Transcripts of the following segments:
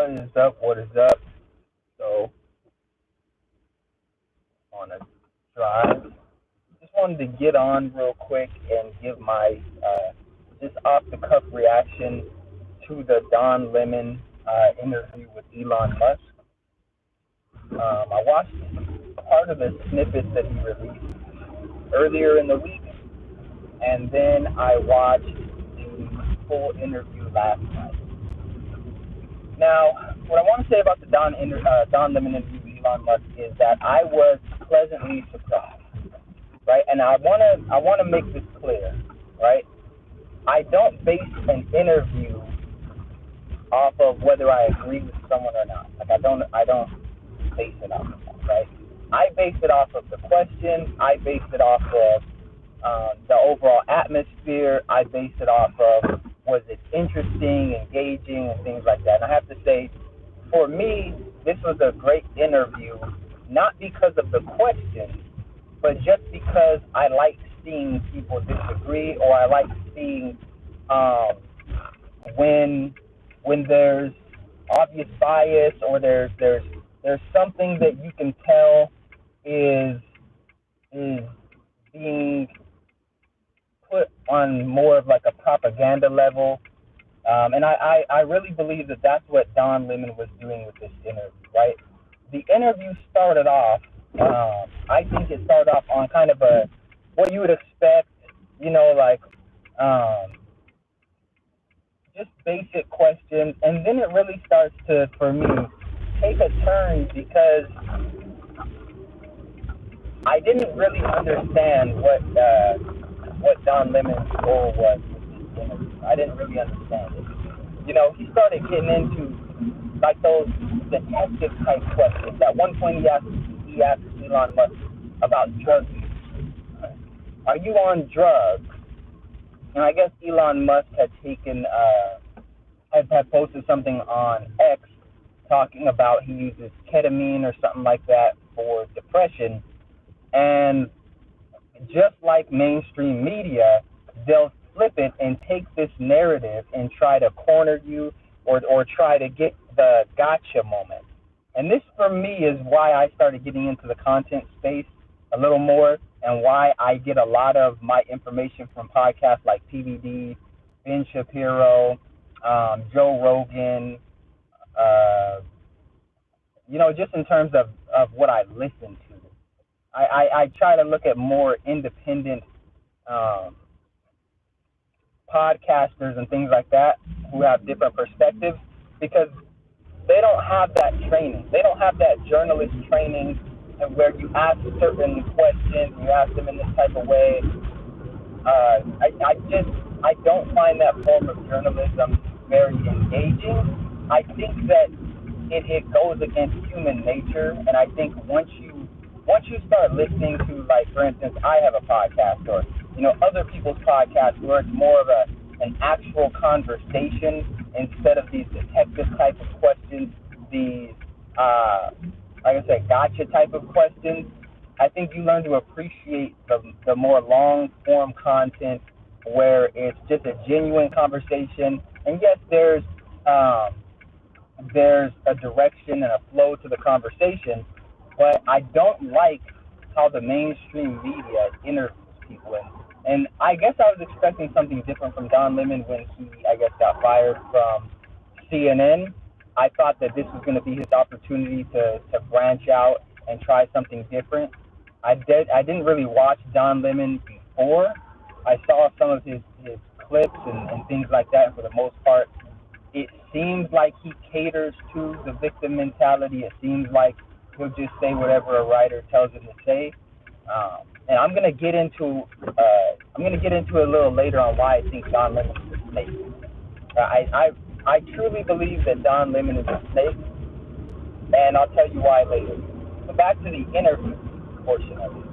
What is up? What is up? So, on a drive. Just wanted to get on real quick and give my just off the cuff reaction to the Don Lemon interview with Elon Musk. I watched part of the snippets that he released earlier in the week, and then I watched the full interview last night. Now, what I want to say about the Don Lemon interview with Elon Musk is that I was pleasantly surprised, right? And I wanna make this clear, right? I don't base an interview off of whether I agree with someone or not. Like I don't base it off of that, right? I base it off of the question. I base it off of the overall atmosphere. I base it off of was it interesting, engaging, and things like that. And I have to say, for me, this was a great interview, not because of the questions, but just because I like seeing people disagree, or I like seeing when there's obvious bias, or there's something that you can tell is being put on more of like a propaganda level. And I really believe that that's what Don Lemon was doing with this interview, right? The interview started off, I think it started off on kind of a, what you would expect, like just basic questions. And then it really starts to, for me, take a turn because I didn't really understand what Don Lemon's goal was with this interview. I didn't really understand it. He started getting into like those detective type questions. At one point, he asked Elon Musk about drug use. Are you on drugs? And I guess Elon Musk had posted something on X talking about he uses ketamine or something like that for depression. And just like mainstream media, they'll flip it and take this narrative and try to corner you or try to get the gotcha moment. And this, for me, is why I started getting into the content space a little more, and why I get a lot of my information from podcasts like PVD, Ben Shapiro, Joe Rogan, just in terms of what I listen to. I try to look at more independent podcasters and things like that who have different perspectives, because they don't have that training. They don't have that journalist training where you ask certain questions, you ask them in this type of way. I don't find that form of journalism very engaging. I think that it goes against human nature, and I think once you start listening to, like, for instance, I have a podcast, or other people's podcasts where it's more of an actual conversation instead of these detective type of questions, these like I said, gotcha type of questions. I think you learn to appreciate the more long form content where it's just a genuine conversation. And yes, there's a direction and a flow to the conversation, but I don't like how the mainstream media interviews people. And I guess I was expecting something different from Don Lemon when he, I guess, got fired from CNN. I thought that this was going to be his opportunity to branch out and try something different. I didn't really watch Don Lemon before. I saw some of his clips and things like that, and for the most part, it seems like he caters to the victim mentality. It seems like he'll just say whatever a writer tells him to say. And I'm gonna get into a little later on why I think Don Lemon is a snake. I truly believe that Don Lemon is a snake, and I'll tell you why later. So back to the interview portion of it.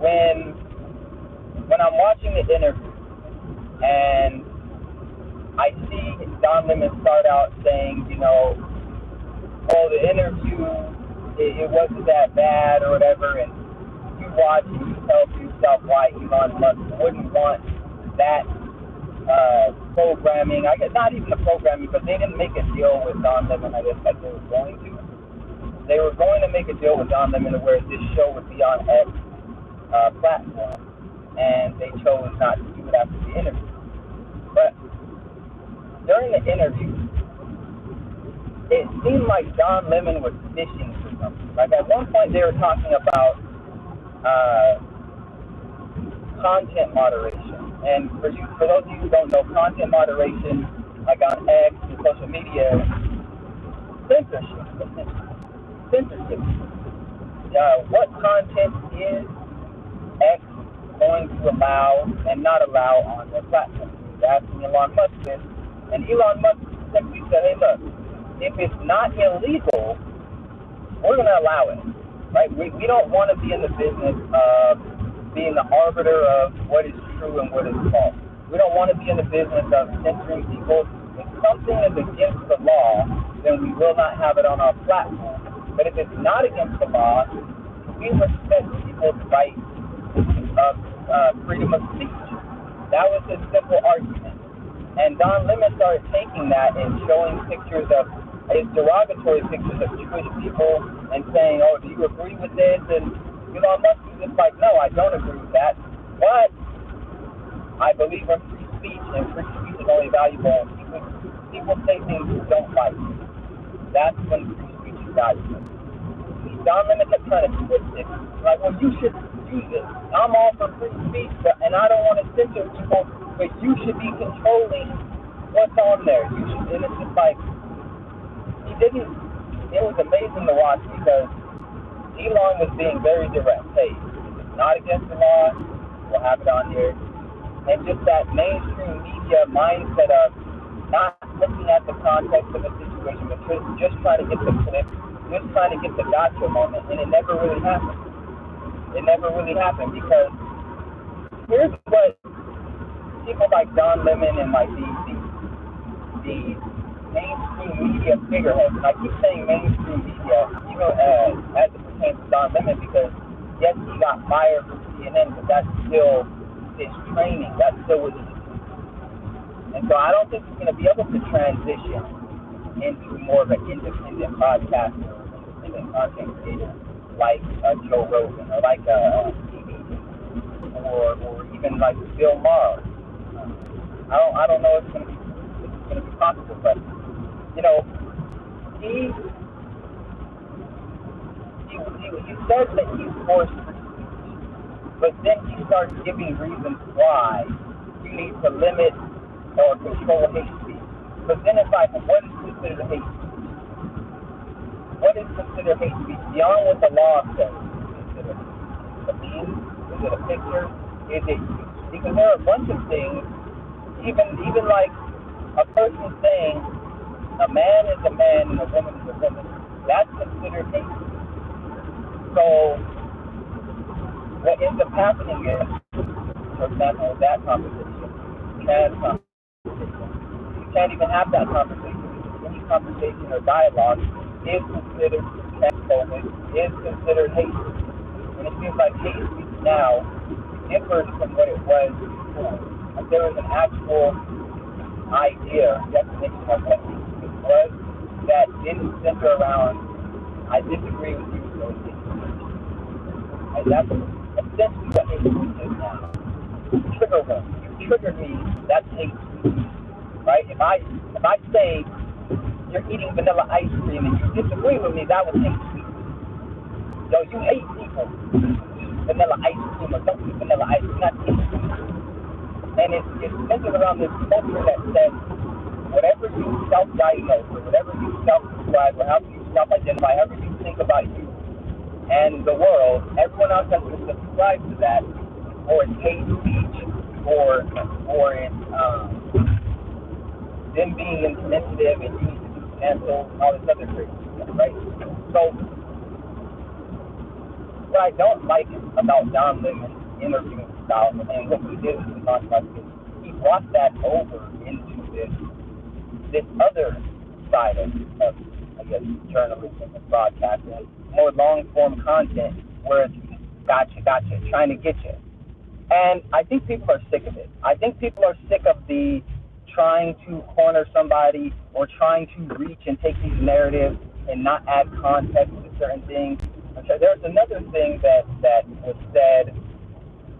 When I'm watching the interview and I see Don Lemon start out saying, the interview, it wasn't that bad or whatever, and you watch and you tell yourself why Elon Musk wouldn't want that programming. I guess not even the programming, but they didn't make a deal with Don Lemon. I guess like they were going to. They were going to make a deal with Don Lemon where this show would be on X platform, and they chose not to do it after the interview. But during the interview, it seemed like Don Lemon was fishing for something. Like at one point, they were talking about content moderation. And for those of you who don't know, content moderation, like on X and social media, censorship. Censorship. What content is X going to allow and not allow on their platform? He's asking Elon Musk this, and Elon Musk simply said, "Hey, look, if it's not illegal, we're going to allow it, right? We don't want to be in the business of being the arbiter of what is true and what is false. We don't want to be in the business of censoring people. If something is against the law, then we will not have it on our platform. But if it's not against the law, we respect people's right of freedom of speech." That was his simple argument. And Don Lemon started taking that and showing pictures of his derogatory pictures of Jewish people and saying, "Oh, do you agree with this?" And Elon Musk was just like, "No, I don't agree with that. But I believe in free speech, and free speech is only valuable when people say things you don't like. That's when free speech is valuable." Don Lemon kept trying to twist it. Like, well, you should use it. I'm all for free speech, and I don't want to censor people, but you should be controlling what's on there. You should, and it's just like, he didn't, it was amazing to watch because Elon was being very direct. Hey, if it's not against the law, we'll have it on here. And just that mainstream media mindset of not looking at the context of a situation, but just trying to get the clip, just trying to get the gotcha moment, and it never really happened. It never really happened because here's what people like Don Lemon and like the mainstream media figureheads, and I keep saying mainstream media, even as it pertains to Don Lemon, because yes, he got fired from CNN, but that's still his training. That's still what he's doing. And so I don't think he's going to be able to transition into more of an independent podcaster or independent content creator like Joe Rogan or like TV or even like Bill Maher. I don't know if it's going to be possible, but you know, he says that he's forced free speech, but then he starts giving reasons why you need to limit or control hate speech. But then it's like, what is considered hate speech? What is considered hate speech beyond what the law says? Is it a meme? Is it a picture? Is it because there are a bunch of things, even like a person saying a man is a man and a woman is a woman. That's considered hate speech. So what ends up happening is, for example, with that conversation, trans conversation, you can't even have that conversation because any conversation or dialogue is considered transphobic, is considered hate speech. And it seems like hate speech now differs from what it was before. Like there was an actual idea, definition of what hate speech was that didn't center around, I disagree with you, so it's hate speech. And that's essentially what hate speech is now. Trigger warning. You triggered me, that's hate speech. Right? If I say you're eating vanilla ice cream and you disagree with me, that was hate speech. Yo, you hate people who eat vanilla ice cream or don't eat vanilla ice cream, that's hate speech. And it's centered around this culture that says whatever you self-diagnose or whatever you self-describe or however you self-identify, however you think about you and the world, everyone else has to subscribe to that, or it's hate speech, or it's them being insensitive and you need to be canceled and all this other crazy stuff, right? So what I don't like about Don Lemon's interviewing style and what he did was talk about this, he brought that over into this other side of I guess journalism and broadcasting, more long form content where it's gotcha, trying to get you. And I think people are sick of it. I think people are sick of the trying to corner somebody or trying to reach and take these narratives and not add context to certain things. And so there's another thing that was said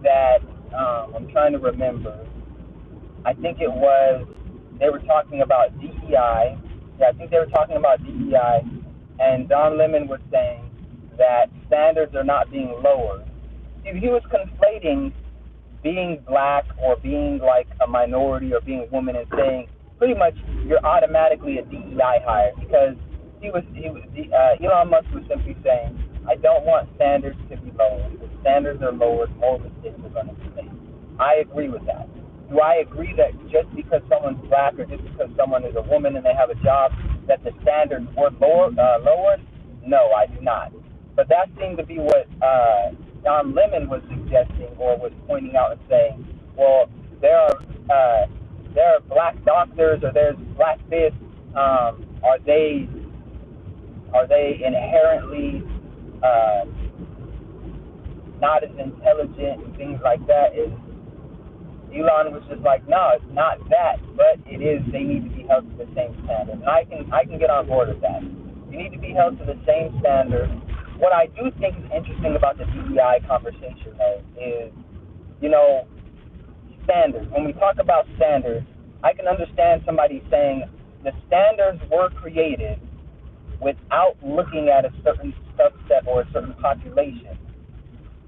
that I'm trying to remember. I think it was they were talking about DEI. Yeah, I think they were talking about DEI, and Don Lemon was saying that standards are not being lowered. He was conflating being black or being like a minority or being a woman and saying pretty much you're automatically a DEI hire because Elon Musk was simply saying I don't want standards to be lowered. If standards are lowered, more mistakes are going to be made. I agree with that. Do I agree that just because someone's black or just because someone is a woman and they have a job that the standards were lowered? No, I do not. But that seemed to be what Don Lemon was suggesting or was pointing out and saying, well, there are black doctors or there's black this. Are they inherently uh, not as intelligent and things like that? Elon was just like, no, it's not that, but it is. They need to be held to the same standard, and I can get on board with that. You need to be held to the same standard. What I do think is interesting about the DEI conversation, though, is standards. When we talk about standards, I can understand somebody saying the standards were created without looking at a certain subset or a certain population.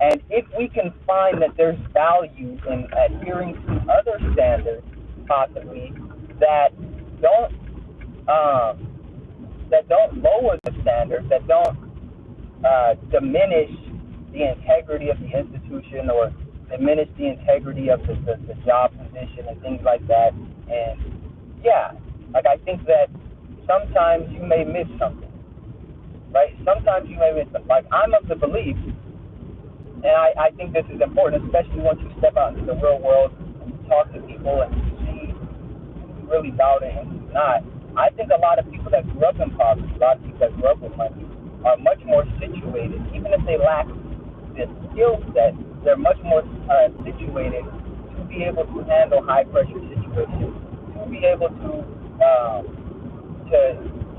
And if we can find that there's value in adhering to other standards, possibly that don't lower the standard, that don't diminish the integrity of the institution or diminish the integrity of the job position and things like that. And yeah, like I think that sometimes you may miss something, right? Sometimes you may miss something. Like I'm of the belief, and I think this is important, especially once you step out into the real world and you talk to people and you see who's really about it and who's not. I think a lot of people that grew up in poverty, a lot of people that grew up with money, are much more situated, even if they lack the skill set, they're much more situated to be able to handle high pressure situations, to be able to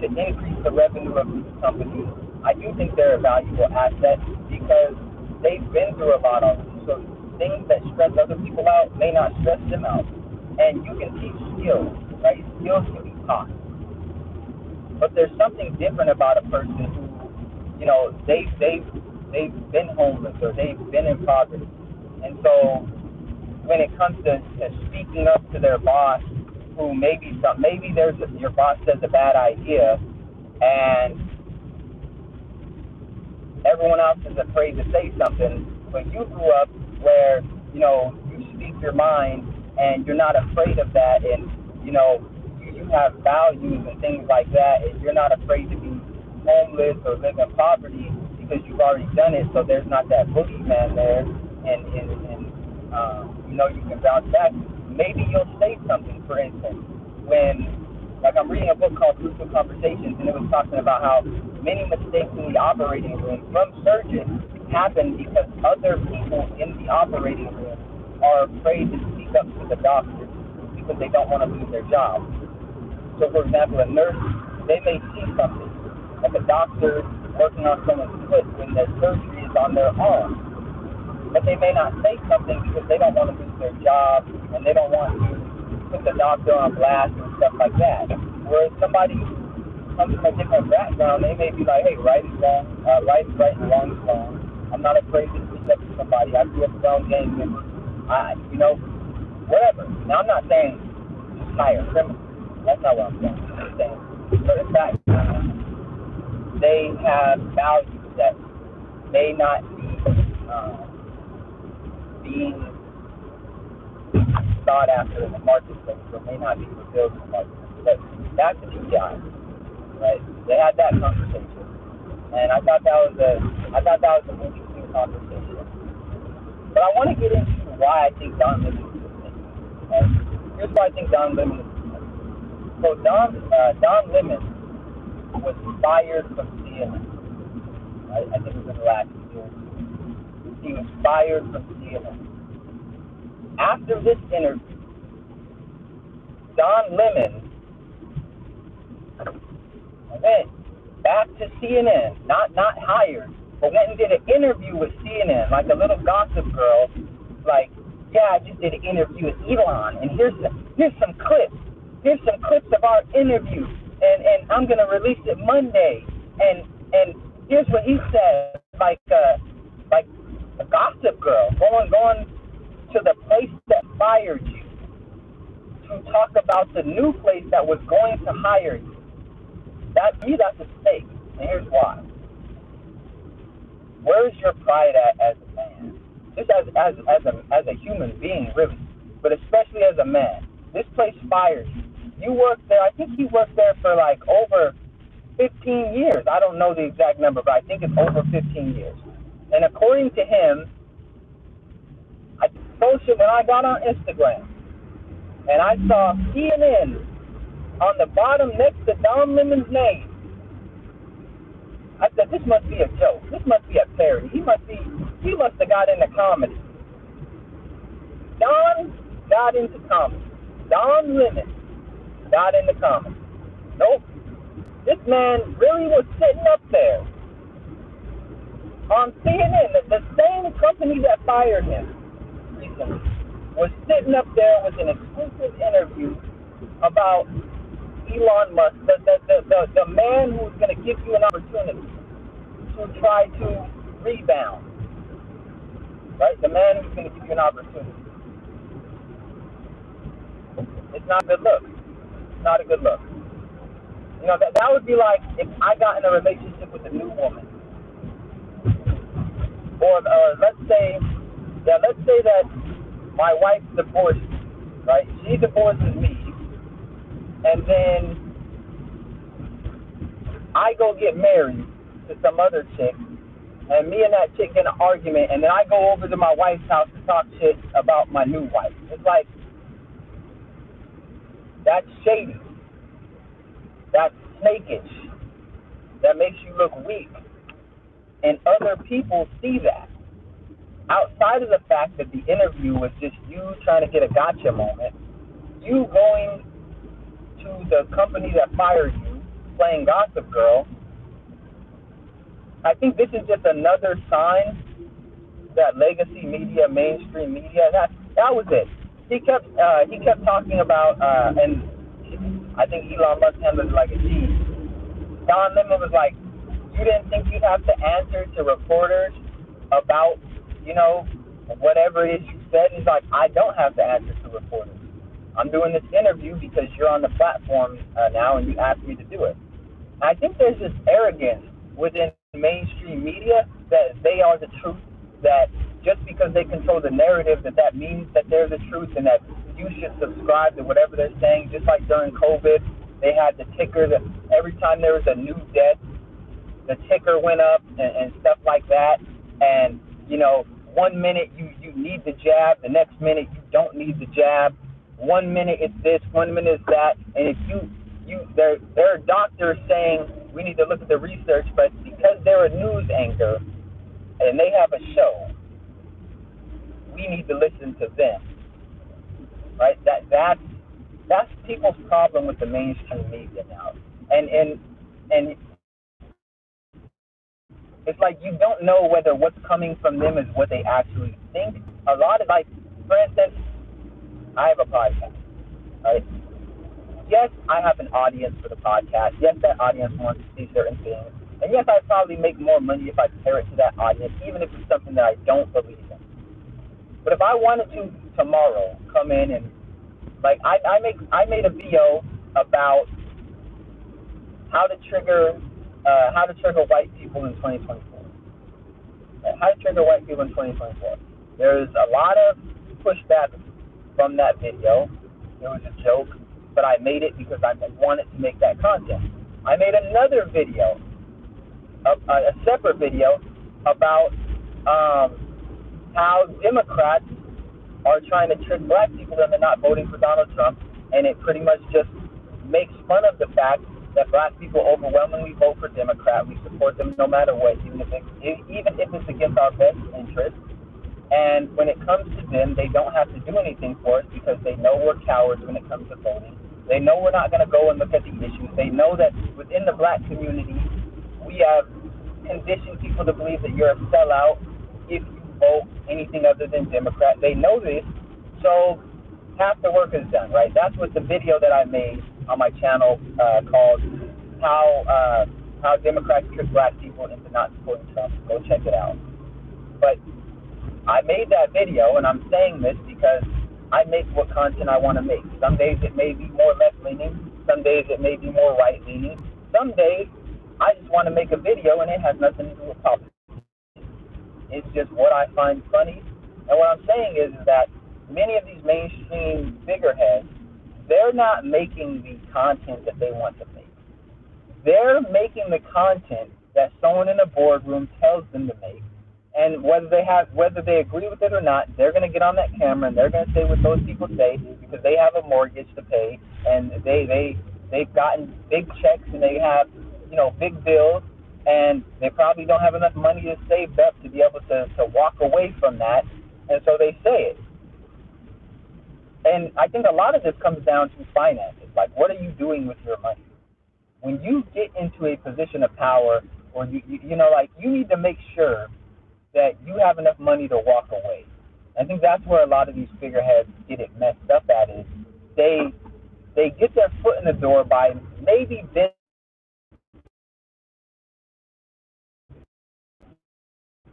increase the revenue of these companies. I do think they're a valuable asset because they've been through a lot already. So things that stress other people out may not stress them out. And you can teach skills, right? Skills can be taught. But there's something different about a person who, they've been homeless or they've been in poverty. And so when it comes to speaking up to their boss, who maybe your boss says a bad idea, and everyone else is afraid to say something. But you grew up where you speak your mind and you're not afraid of that, and you have values and things like that, and you're not afraid to be homeless or live in poverty because you've already done it. So there's not that boogeyman there, and you can bounce back. Maybe you'll say something. For instance, like I'm reading a book called Crucial Conversations, and it was talking about how many mistakes in the operating room from surgeons happen because other people in the operating room are afraid to speak up to the doctors because they don't want to lose their job. So, for example, a nurse, they may see something, like a doctor working on someone's foot when their surgery is on their arm. But they may not say something because they don't want to lose their job and they don't want to put the doctor on blast and stuff like that. Whereas somebody comes from a different background, they may be like, hey, right is wrong, right is right and wrong is wrong. I'm not afraid to speak up to somebody. I grew up around gang members. Whatever. Now, I'm not saying just hire criminals. That's not what I'm saying. I'm saying certain backgrounds, they have values that may not be being sought after in the marketplace, or may not be fulfilled in the marketplace. But that's the DEI, right? They had that conversation, and I thought that was an interesting conversation. But I want to get into why I think Don Lemon is the thing. Okay? Here's why I think Don Lemon is the thing. So Don Lemon was fired from CNN. I think it was in the last year. He was fired from CNN. After this interview, Don Lemon went back to CNN, not hired, but went and did an interview with CNN, like a little gossip girl, like, yeah, I just did an interview with Elon, and here's some clips. Here's some clips of our interview, and I'm gonna release it Monday, and here's what he said, like a gossip girl going to the place that fired you to talk about the new place that was going to hire you. That, to me, that's a mistake, and here's why. Where's your pride at as a man? Just as a human being, really, but especially as a man. This place fired you. You worked there. I think he worked there for like over 15 years. I don't know the exact number, but I think it's over 15 years. And according to him, when I got on Instagram and I saw CNN on the bottom next to Don Lemon's name, I said, this must be a joke. This must be a parody. He must have got into comedy. Don got into comedy. Don Lemon got into comedy. Nope. This man really was sitting up there on CNN, the same company that fired him recently, was sitting up there with an exclusive interview about Elon Musk, the man who's going to give you an opportunity to try to rebound, right? The man who's going to give you an opportunity. It's not a good look. It's not a good look. You know, that would be like if I got in a relationship with a new woman, or let's say that my wife divorced me, right? She divorces me, and then I go get married to some other chick, and me and that chick get in an argument, and then I go over to my wife's house to talk shit about my new wife. It's like, that's shady. That's snakish. That makes you look weak. And other people see that. Outside of the fact that the interview was just you trying to get a gotcha moment, you going to the company that fired you, playing gossip girl, I think this is just another sign that legacy media, mainstream media, that was it. He kept talking about, and I think Elon Musk handled it like a G. Don Lemon was like, you didn't think you'd have to answer to reporters about, you know, whatever it is you said? He's like, I don't have to answer to reporters. I'm doing this interview because you're on the platform now and you asked me to do it. And I think there's this arrogance within mainstream media that they are the truth, that just because they control the narrative, that means that they're the truth and that you should subscribe to whatever they're saying. Just like during COVID, they had the ticker that every time there was a new death, the ticker went up and stuff like that. And, you know, 1 minute you need the jab, the next minute you don't need the jab. 1 minute it's this, 1 minute it's that. And if there are doctors saying we need to look at the research, but because they're a news anchor and they have a show, we need to listen to them. Right? That's people's problem with the mainstream media now. And it's like you don't know whether what's coming from them is what they actually think. A lot of, like, for instance, I have a podcast, right? Yes, I have an audience for the podcast. Yes, that audience wants to see certain things. And yes, I'd probably make more money if I pair it to that audience, even if it's something that I don't believe in. But if I wanted to tomorrow come in and, like, I made a video about how to trigger white people in 2024. How to trigger white people in 2024. There's a lot of pushback from that video. It was a joke, but I made it because I wanted to make that content. I made another video, a separate video about how Democrats are trying to trick black people into not voting for Donald Trump, and it pretty much just makes fun of the fact that black people overwhelmingly vote for Democrat. We support them no matter what, even if it's against our best interest. And when it comes to them, they don't have to do anything for us because they know we're cowards when it comes to voting. They know we're not going to go and look at the issues. They know that within the black community, we have conditioned people to believe that you're a sellout if you vote anything other than Democrat. They know this, so half the work is done, right? That's what the video that I made on my channel called how Democrats trick black people into not supporting Trump. Go check it out. But I made that video, and I'm saying this because I make what content I want to make. Some days it may be more left-leaning. Some days it may be more right-leaning. Some days I just want to make a video, and it has nothing to do with politics. It's just what I find funny. And what I'm saying is that many of these mainstream figureheads, they're not making the content that they want to make. They're making the content that someone in a boardroom tells them to make. And whether they agree with it or not, they're going to get on that camera and they're going to say what those people say because they have a mortgage to pay and they've gotten big checks and they have big bills and they probably don't have enough money to save up to be able to walk away from that, and so they say it. And I think a lot of this comes down to finances. Like, what are you doing with your money? When you get into a position of power, or you need to make sure that you have enough money to walk away. I think that's where a lot of these figureheads get it messed up at is they get their foot in the door by maybe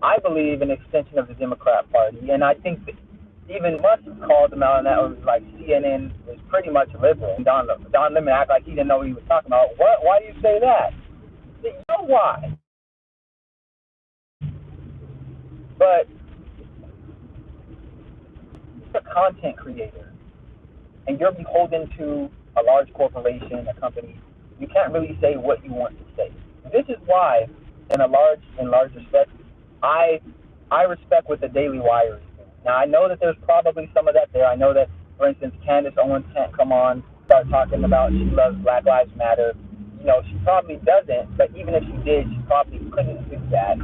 I believe an extension of the Democrat Party, and I think that even Musk called them out on that. Was like CNN is pretty much liberal. And Don Lemon acted like he didn't know what he was talking about. What? Why do you say that? You know why? But you're a content creator, and you're beholden to a large corporation, a company. You can't really say what you want to say. This is why, in large respect, I respect what the Daily Wire is doing. Now, I know that there's probably some of that there. I know that, for instance, Candace Owens can't come on, start talking about she loves Black Lives Matter. She probably doesn't, but even if she did, she probably couldn't do that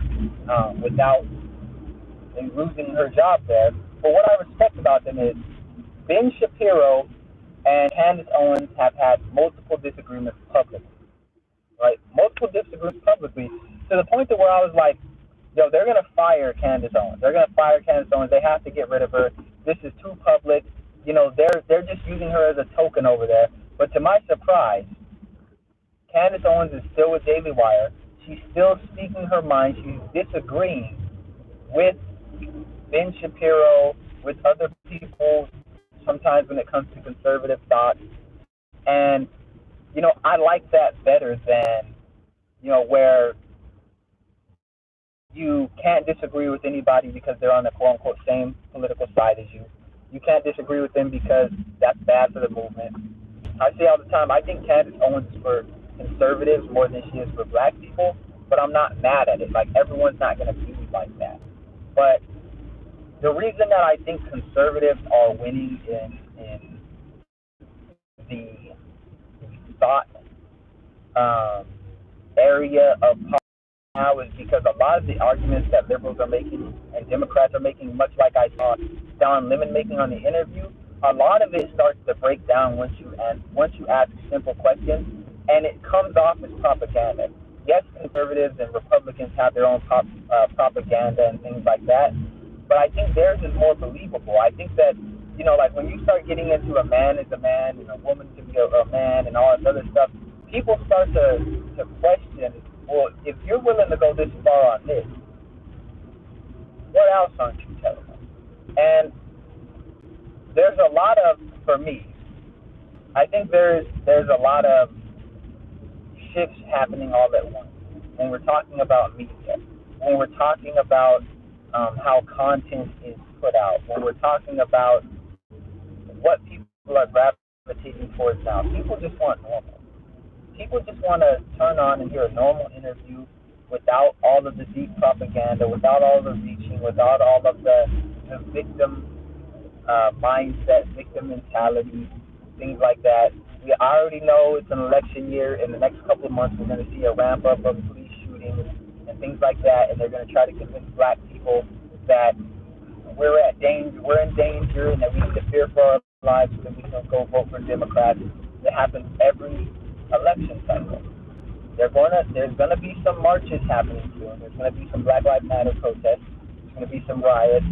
without losing her job there. But what I respect about them is Ben Shapiro and Candace Owens have had multiple disagreements publicly, right? Multiple disagreements publicly to the point to where I was like, they're going to fire Candace Owens. They're going to fire Candace Owens. They have to get rid of her. This is too public. They're just using her as a token over there. But to my surprise, Candace Owens is still with Daily Wire. She's still speaking her mind. She's disagreeing with Ben Shapiro, with other people, sometimes when it comes to conservative thought. And, I like that better than, where you can't disagree with anybody because they're on the quote-unquote same political side as you. You can't disagree with them because that's bad for the movement. I say all the time, I think Candace Owens is for conservatives more than she is for black people, but I'm not mad at it. Like, everyone's not going to be like that. But the reason that I think conservatives are winning in the thought area of politics now is because a lot of the arguments that liberals are making and Democrats are making, much like I saw Don Lemon making on the interview, a lot of it starts to break down once you ask simple questions, and it comes off as propaganda. Yes, conservatives and Republicans have their own propaganda and things like that, but I think theirs is more believable. I think that, like when you start getting into a man is a man and a woman can be a man and all this other stuff, people start to question, well, if you're willing to go this far on this, what else aren't you telling them? And there's a lot of, for me, I think there's a lot of shifts happening all at once. When we're talking about media, when we're talking about how content is put out, when we're talking about what people are gravitating towards now, people just want normal. People just want to turn on and hear a normal interview without all of the deep propaganda, without all the reaching, without all of the victim mindset, victim mentality, things like that. We already know it's an election year. In the next couple of months, we're going to see a ramp up of police shootings and things like that, and they're going to try to convince black people that we're in danger, and that we need to fear for our lives so that we can go vote for Democrats. It happens every election cycle. There's gonna be some marches happening soon. There's gonna be some Black Lives Matter protests. There's gonna be some riots,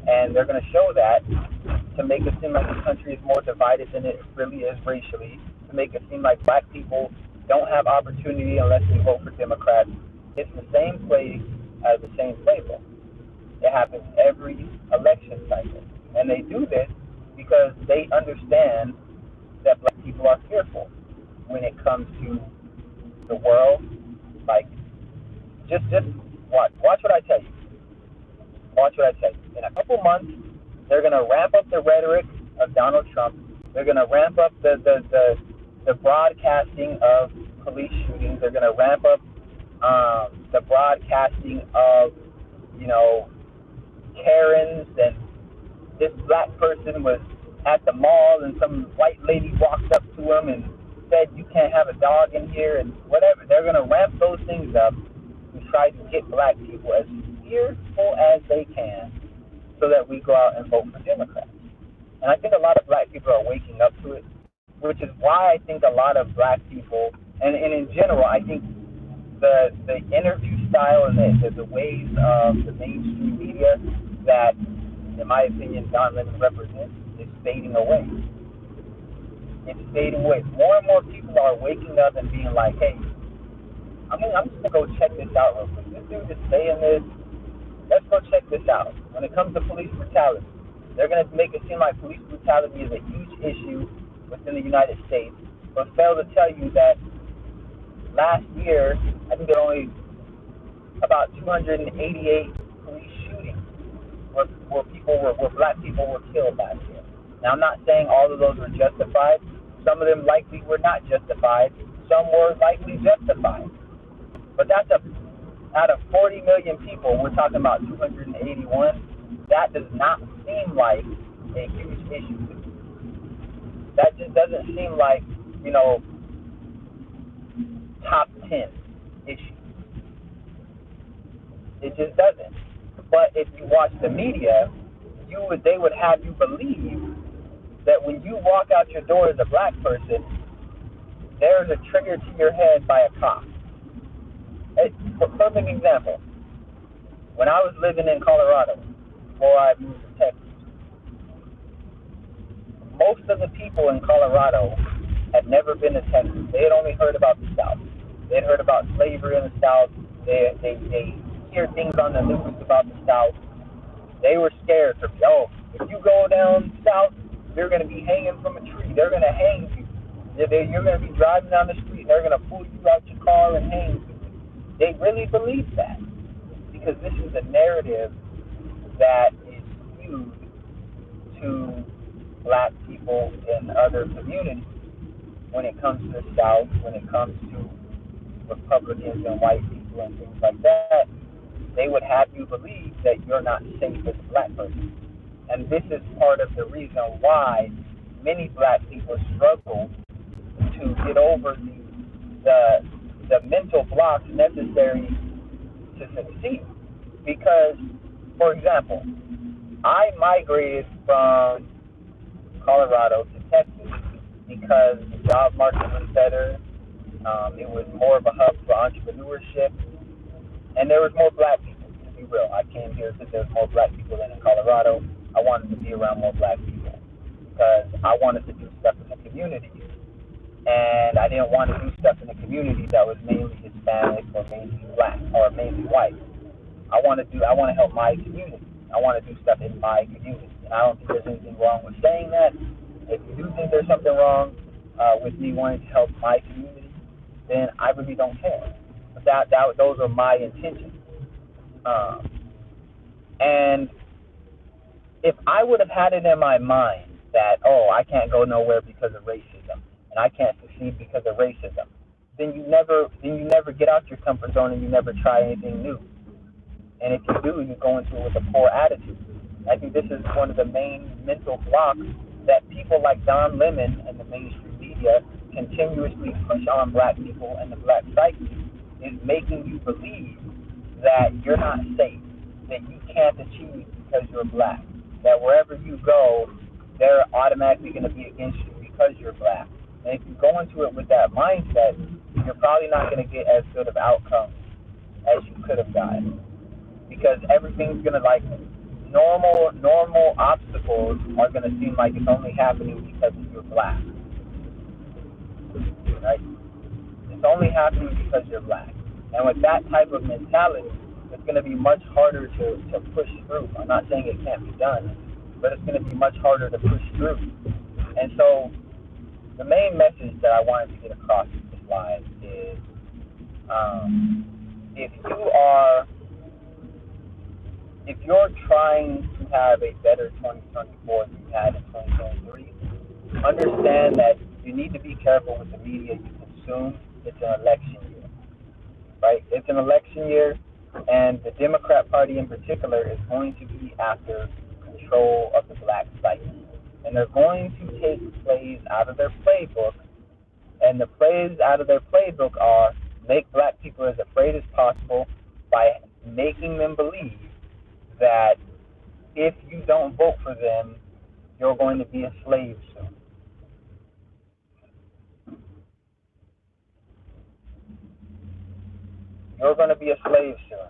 and they're gonna show that to make it seem like the country is more divided than it really is racially. To make it seem like black people don't have opportunity unless we vote for Democrats. It's the same play as the same playbook. It happens every election cycle, and they do this because they understand that black people are fearful when it comes to the world. Like, just watch what I tell you. Watch what I tell you. In a couple months, they're gonna ramp up the rhetoric of Donald Trump. They're gonna ramp up the broadcasting of police shootings. They're gonna ramp up the broadcasting of, you know, Karens, and this black person was at the mall and some white lady walked up to him and said, "You can't have a dog in here," and whatever. They're going to ramp those things up and try to get black people as fearful as they can so that we go out and vote for Democrats. And I think a lot of black people are waking up to it, which is why I think a lot of black people, and in general, I think the interview style and the ways of the mainstream media that, in my opinion, Don Lemon represents is fading away. It's fading away. More and more people are waking up and being like, "Hey, I'm just gonna go check this out real quick. This dude is saying this. Let's go check this out." When it comes to police brutality, they're gonna make it seem like police brutality is a huge issue within the United States, but fail to tell you that last year, I think there were only about 288 police shootings where black people were killed last year. Now, I'm not saying all of those were justified. Some of them likely were not justified. Some were likely justified. But out of 40 million people, we're talking about 281. That does not seem like a huge issue. That just doesn't seem like, you know, top 10 issues. It just doesn't. But if you watch the media, they would have you believe that when you walk out your door as a black person, there's a trigger to your head by a cop. For perfect example, when I was living in Colorado before I moved to Texas, most of the people in Colorado had never been to Texas. They had only heard about the South. They had heard about slavery in the South. They hear things on the news about the South. They were scared. If you go down south, you're going to be hanging from a tree. They're going to hang you. You're going to be driving down the street. They're going to pull you out your car and hang you. They really believe that because this is a narrative that is skewed to black people in other communities. When it comes to the South, when it comes to Republicans and white people and things like that, they would have you believe that you're not safe as a black person. And this is part of the reason why many black people struggle to get over the mental blocks necessary to succeed. Because, for example, I migrated from Colorado to Texas because the job market was better. It was more of a hub for entrepreneurship, and there was more black people, to be real. I came here because there was more black people than in Colorado. I wanted to be around more black people because I wanted to do stuff in the community. And I didn't want to do stuff in the community that was mainly Hispanic or mainly black or mainly white. I want to help my community. I want to do stuff in my community. And I don't think there's anything wrong with saying that. If you do think there's something wrong with me wanting to help my community, then I really don't care. But those are my intentions. And if I would have had it in my mind that, I can't go nowhere because of racism, and I can't succeed because of racism, then you never get out your comfort zone and you never try anything new. And if you do, you go into it with a poor attitude. I think this is one of the main mental blocks that people like Don Lemon and the mainstream media continuously push on black people and the black psyche, is making you believe that you're not safe, that you can't achieve because you're black. that wherever you go, they're automatically going to be against you because you're black. And if you go into it with that mindset, you're probably not going to get as good of outcomes as you could have gotten, because everything's going to, like, normal obstacles are going to seem like it's only happening because you're black, right? It's only happening because you're black. And with that type of mentality, it's going to be much harder to push through. I'm not saying it can't be done, but it's going to be much harder to push through. And so the main message that I wanted to get across in this live is, if you're trying to have a better 2024 than you had in 2023, understand that you need to be careful with the media you consume. It's an election year, right? It's an election year, and the Democrat Party in particular is going to be after control of the black psyche. And they're going to take plays out of their playbook, and the plays out of their playbook are make black people as afraid as possible by making them believe that if you don't vote for them, you're going to be a slave soon. You're going to be a slave soon.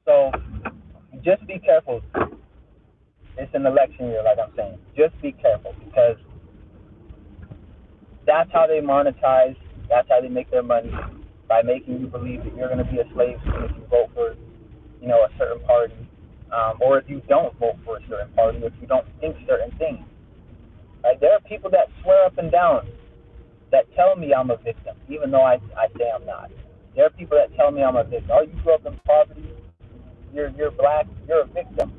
So just be careful. It's an election year, like I'm saying. Just be careful, because that's how they monetize. That's how they make their money, by making you believe that you're going to be a slave soon if you vote for, a certain party, or if you don't vote for a certain party, if you don't think certain things. Right? There are people that swear up and down that tell me I'm a victim, even though I say I'm not. There are people that tell me I'm a victim. Oh, you grew up in poverty. You're black. You're a victim.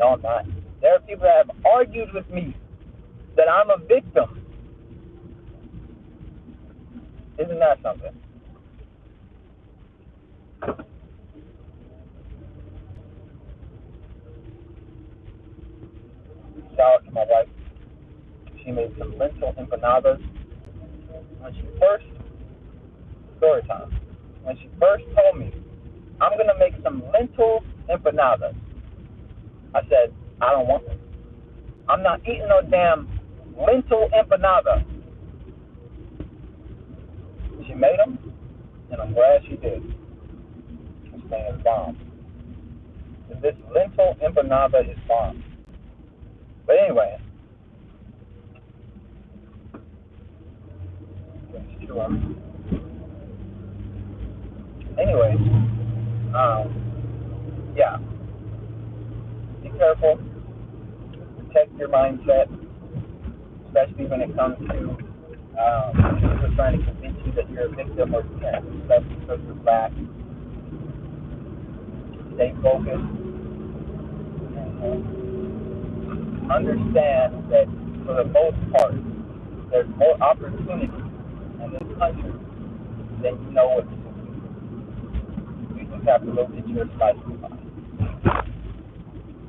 No, I'm not. There are people that have argued with me that I'm a victim. Isn't that something? Shout out to my wife. She made some lentil empanadas. Story time. When she first told me, I'm going to make some lentil empanadas, I said, I don't want them. I'm not eating no damn lentil empanada. She made them, and I'm glad she did. This thing is bomb. This lentil empanada is bomb. But anyway, it's true. Anyway, yeah. Be careful. Protect your mindset, especially when it comes to people trying to convince you that you're a victim, or especially because you're black. Stay focused. And understand that for the most part, there's more opportunity in this country than you know what to do. You just have to go get your slice of pie.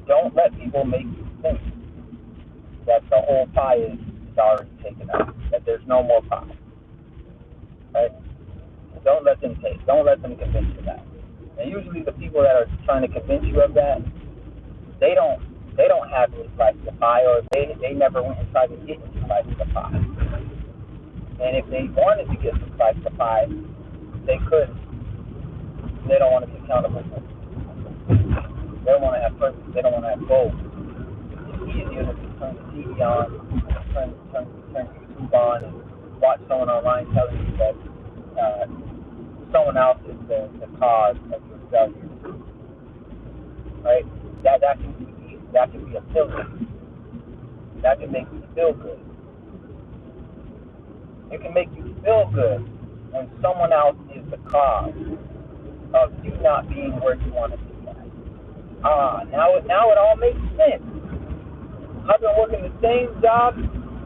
Don't let people make you think that the whole pie is already taken out, that there's no more pie. Right? Don't let them convince you of that. And usually the people that are trying to convince you of that, they don't have any slice of pie, or they never went and tried to get any slice of pie. And if they wanted to get some slice of pie, they could. They don't want to be accountable for it. They don't want to have purpose. They don't want to have goals. It's easier to just turn the TV on, turn YouTube on, and watch someone online telling you that someone else is the cause of your failure. Right? That can be easy. That can be appealing. That can make you feel good. It can make you feel good when someone else is the cause of you not being where you want to be at. Now it all makes sense. I've been working the same job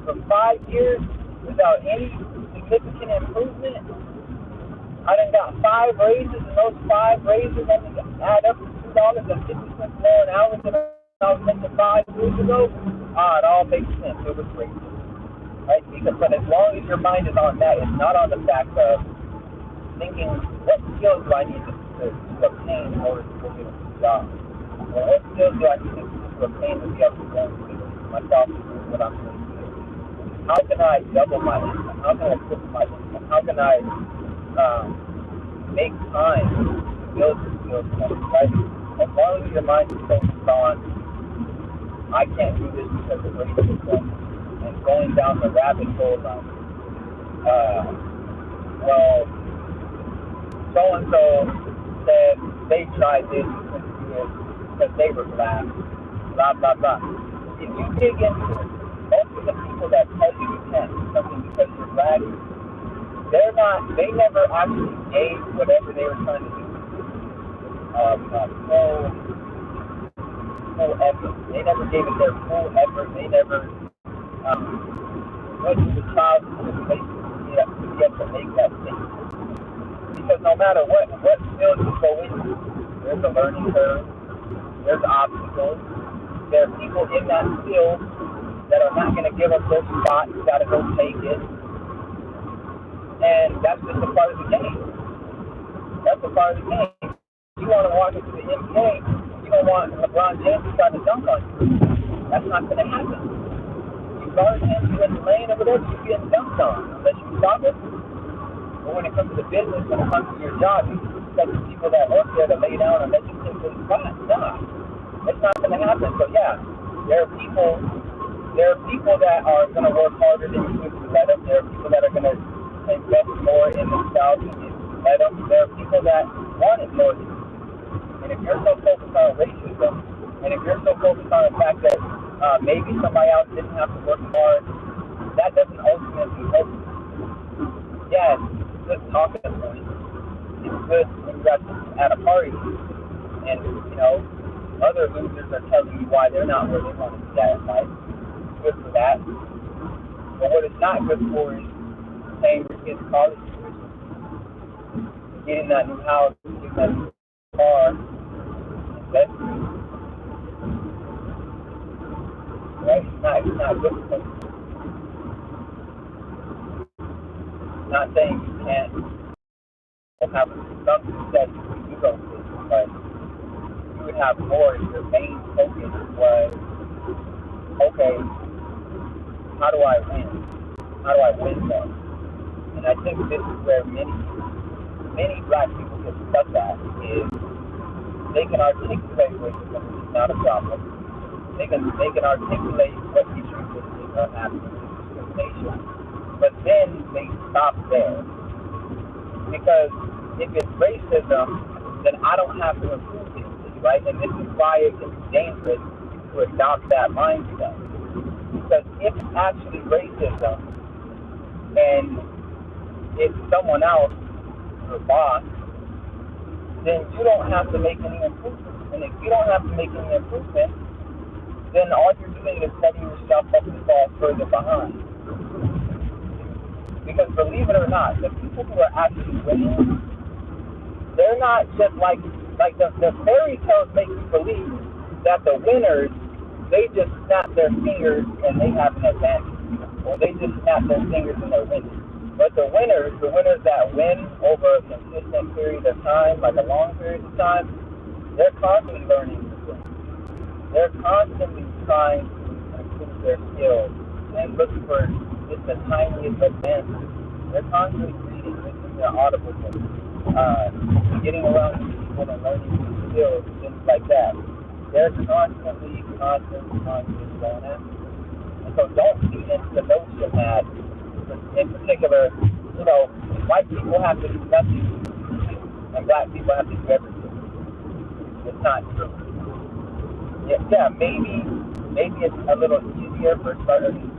for 5 years without any significant improvement. I done got 5 raises, and those 5 raises only add up to $2.50 more an hour than I was making 5 years ago. It all makes sense. It was crazy. Right? But as long as your mind is on that, it's not on the fact of thinking, what skills do I need to obtain in order to go get a new job? Or what skills do I need to obtain to be able to go into myself to do what I'm doing? How can I double my income? How can I triple my income? How can I make time to build the skills, right? As long as your mind is focused on, I can't do this because of racism, and going down the rabbit hole of, well, so-and-so said they tried this and couldn't do it because they were black, blah, blah, blah. If you dig into it, most of the people that tell you you can't do something because you're black, they never actually gave whatever they were trying to do full effort. They never gave it their full effort. They never went to the trials and tribulations to be able to make that thing. Because no matter what field you go into, there's a learning curve, there's obstacles, there are people in that field that are not going to give up their spot. You got to go take it. And that's just a part of the game. That's a part of the game. You want to walk into the NBA, you don't want LeBron James to try to dunk on you. That's not going to happen. You guard him, you're in the lane or whatever, you're getting dunked on. Unless you stop it. But when it comes to business, when it comes to your job, you expect the people that work there to lay down and let you take the spot. Nah. It's not going to happen. So yeah, there are people that are going to work harder than you if you let them. There are people that are going to invest more in themselves and if you let them. There are people that want it more than you. And if you're so focused on racism, and if you're so focused on the fact that maybe somebody else didn't have to work hard, that doesn't ultimately help you. Yeah, it's good talking point. It's good when you're at a party and, other losers are telling you why they're not where they want to be at in life. It's good for that. But what it's not good for is paying your kids college tuition, getting that new house, getting that new car, investing. Right? It's not good for them. I'm not saying you can't have some success if you do those things, but you would have more if your main focus was, okay, how do I win? How do I win that? And I think this is where many black people get stuck at, is they can articulate racism, which is not a problem. They can articulate what issues are happening with discrimination, but then they stop there. Because if it's racism, then I don't have to improve it, right? And this is why it can be dangerous to adopt that mindset. Because if it's actually racism and it's someone else, your boss, then you don't have to make any improvements. And if you don't have to make any improvements, then all you're doing is setting yourself up to fall further behind. Because believe it or not, the people who are actually winning, they're not just like the fairy tales make you believe that the winners, they just snap their fingers and they have an advantage. Or they just snap their fingers and they're winning. But the winners that win over a consistent period of time, like a long period of time, they're constantly learning new things. They're constantly trying to improve their skills and look for just the tiniest advances. They're constantly reading, listening to audible books, getting around people and learning new skills, things like that. They're constantly going at. And so don't feed into the notion that, in particular, white people have to do nothing and black people have to do everything. It's not true. Yeah, maybe it's a little easier for certain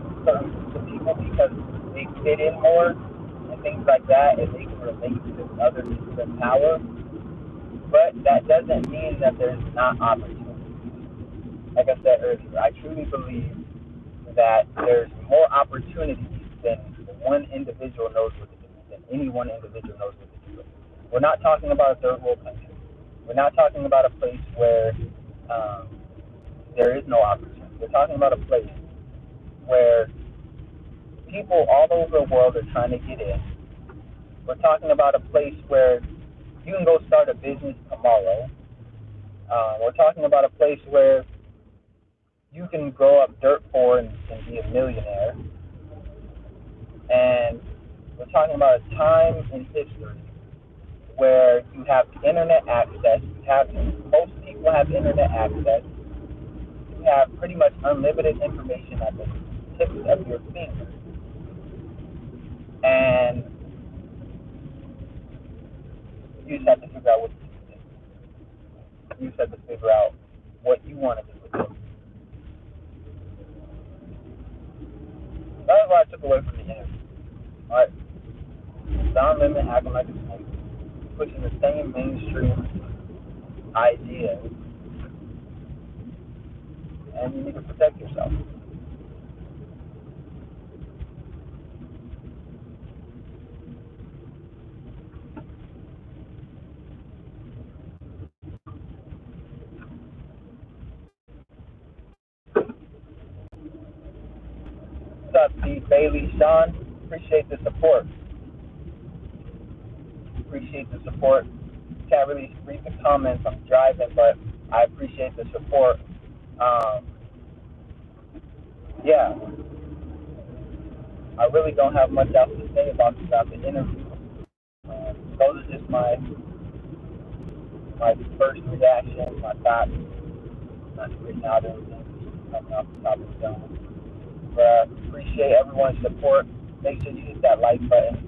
people because they fit in more and things like that, and they can relate to other people in power. But that doesn't mean that there's not opportunity. Like I said earlier, I truly believe that there's more opportunities than one individual knows what to do, than any one individual knows what to do. We're not talking about a third world country. We're not talking about a place where there is no opportunity. We're talking about a place where people all over the world are trying to get in, We're talking about a place where you can go start a business tomorrow. We're talking about a place where you can grow up dirt poor and be a millionaire. And we're talking about a time in history where you have internet access. Most people have internet access. You have pretty much unlimited information at the tips of your fingers. And you just have to figure out what to do with it. You just have to figure out what you want to do with it. That's what I took away from the interview. Alright. Don Lemon acting like a snake, pushing the same mainstream ideas, and you need to protect yourself. What's up, Steve Bailey, Sean? Appreciate the support. Appreciate the support. Can't really read the comments. I'm driving, but I appreciate the support. Yeah, I really don't have much else to say about the interview. Those are just my first reactions, my thoughts. Not written out anything, coming off the top of the dome. But appreciate everyone's support. Make sure you hit that like button.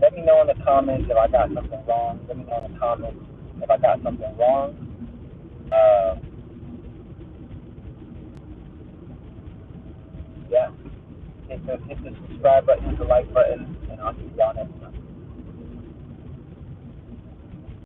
Let me know in the comments if I got something wrong. Let me know in the comments if I got something wrong. Yeah. Hit the subscribe button, hit the like button, and I'll see y'all next time.